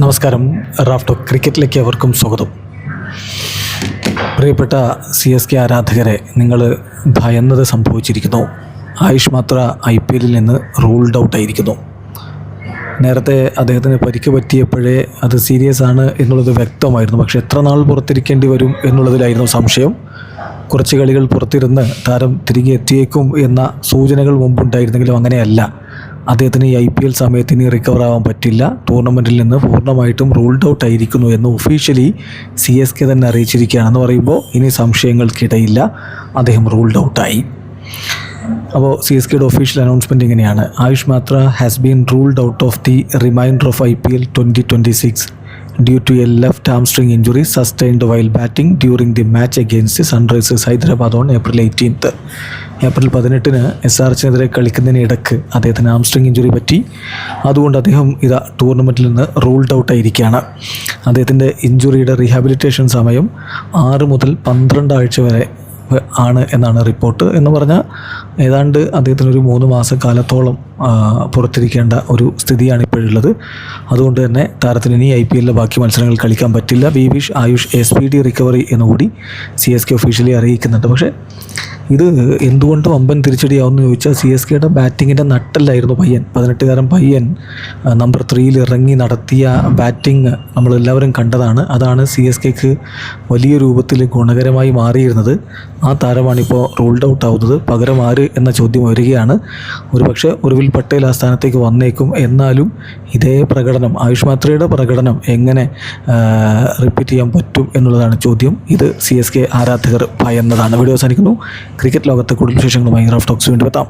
നമസ്കാരം. റാഫ് ക്രിക്കറ്റിലേക്ക് അവർക്കും സ്വാഗതം. പ്രിയപ്പെട്ട CSK ആരാധകരെ, നിങ്ങൾ ഭയന്നത് സംഭവിച്ചിരിക്കുന്നു. ആയുഷ് മാത്ര IPL നിന്ന് റൂൾഡ് ഔട്ടായിരിക്കുന്നു. നേരത്തെ അദ്ദേഹത്തിന് പരിക്ക് പറ്റിയപ്പോഴേ അത് സീരിയസ് ആണ് എന്നുള്ളത് വ്യക്തമായിരുന്നു. പക്ഷേ എത്ര നാൾ പുറത്തിരിക്കേണ്ടി വരും എന്നുള്ളതിലായിരുന്നു സംശയം. കുറച്ച് കളികൾ പുറത്തിരുന്ന് താരം തിരികെ എത്തിയേക്കും എന്ന സൂചനകൾ മുമ്പുണ്ടായിരുന്നെങ്കിലും അങ്ങനെയല്ല. അദ്ദേഹത്തിന് ഈ IPL സമയത്ത് ഇനി റിക്കവർ ആവാൻ പറ്റില്ല, ടൂർണമെൻറ്റിൽ നിന്ന് പൂർണ്ണമായിട്ടും റൂൾഡ് ഔട്ട് ആയിരിക്കുന്നു എന്ന് ഒഫീഷ്യലി CSK തന്നെ അറിയിച്ചിരിക്കുകയാണെന്ന് പറയുമ്പോൾ ഇനി സംശയങ്ങൾക്കിടയില്ല, അദ്ദേഹം റൂൾഡ് ഔട്ടായി. അപ്പോൾ CSKയുടെ ഒഫീഷ്യൽ അനൗൺസ്മെൻറ്റ് ഇങ്ങനെയാണ്: Ayush Mhatre has been ruled out of the reminder of IPL 2026 due to a left hamstring injury sustained while batting during the match against Sunrisers Hyderabad on April 18th. April 18-ന് SRH-നെതിരെ കളിക്കുന്നതിനിടക്ക് അദ്ദേഹത്തിന് hamstring injury പറ്റി. അതുകൊണ്ട് അദ്ദേഹം ടൂർണമെൻറ്റിൽ നിന്ന് ruled out ആയിരിക്കുകയാണ്. അദ്ദേഹത്തിൻ്റെ ഇഞ്ചുറിയുടെ റീഹാബിലിറ്റേഷൻ സമയം 6 മുതൽ 12 ആഴ്ച വരെ ആണ് എന്നാണ് റിപ്പോർട്ട്. എന്ന് പറഞ്ഞാൽ ഏതാണ്ട് അദ്ദേഹത്തിനൊരു 3 മാസക്കാലത്തോളം പുറത്തിരിക്കേണ്ട ഒരു സ്ഥിതിയാണ് ഇപ്പോഴുള്ളത്. അതുകൊണ്ട് തന്നെ താരത്തിന് ഇനി IPL ബാക്കി മത്സരങ്ങൾ കളിക്കാൻ പറ്റില്ല. We wish Ayush SPD recovery എന്നുകൂടി CSK ഒഫീഷ്യലി അറിയിക്കുന്നുണ്ട്. പക്ഷേ ഇത് എന്തുകൊണ്ട് വമ്പൻ തിരിച്ചടിയാവുമെന്ന് ചോദിച്ചാൽ CSKയുടെ ബാറ്റിങ്ങിൻ്റെ നട്ടല്ലായിരുന്നു പയ്യൻ. 18-കാരൻ പയ്യൻ നമ്പർ 3-ൽ ഇറങ്ങി നടത്തിയ ബാറ്റിംഗ് നമ്മളെല്ലാവരും കണ്ടതാണ്. അതാണ് CSKക്ക് വലിയ രൂപത്തിൽ ഗുണകരമായി മാറിയിരുന്നത്. ആ താരമാണിപ്പോൾ റൂൾഡ് ഔട്ട് ആവുന്നത്. പകരം ആര് എന്ന ചോദ്യം വരികയാണ്. ഒരുപക്ഷെ ഉർവിൽ പട്ടേൽ ആ സ്ഥാനത്തേക്ക് വന്നേക്കും. എന്നാലും ഇതേ പ്രകടനം, ആയുഷ് മാത്രയുടെ പ്രകടനം എങ്ങനെ റിപ്പീറ്റ് ചെയ്യാൻ പറ്റും എന്നുള്ളതാണ് ചോദ്യം. ഇത് CSK ആരാധകർ ഭയന്നതാണ്. വീഡിയോ അവസാനിക്കുന്നു. ക്രിക്കറ്റ് ലോകത്തെ കൂടുതൽ വിശേഷങ്ങളുമായി റാഫ് ടോക്സ് വീണ്ടും എത്താം.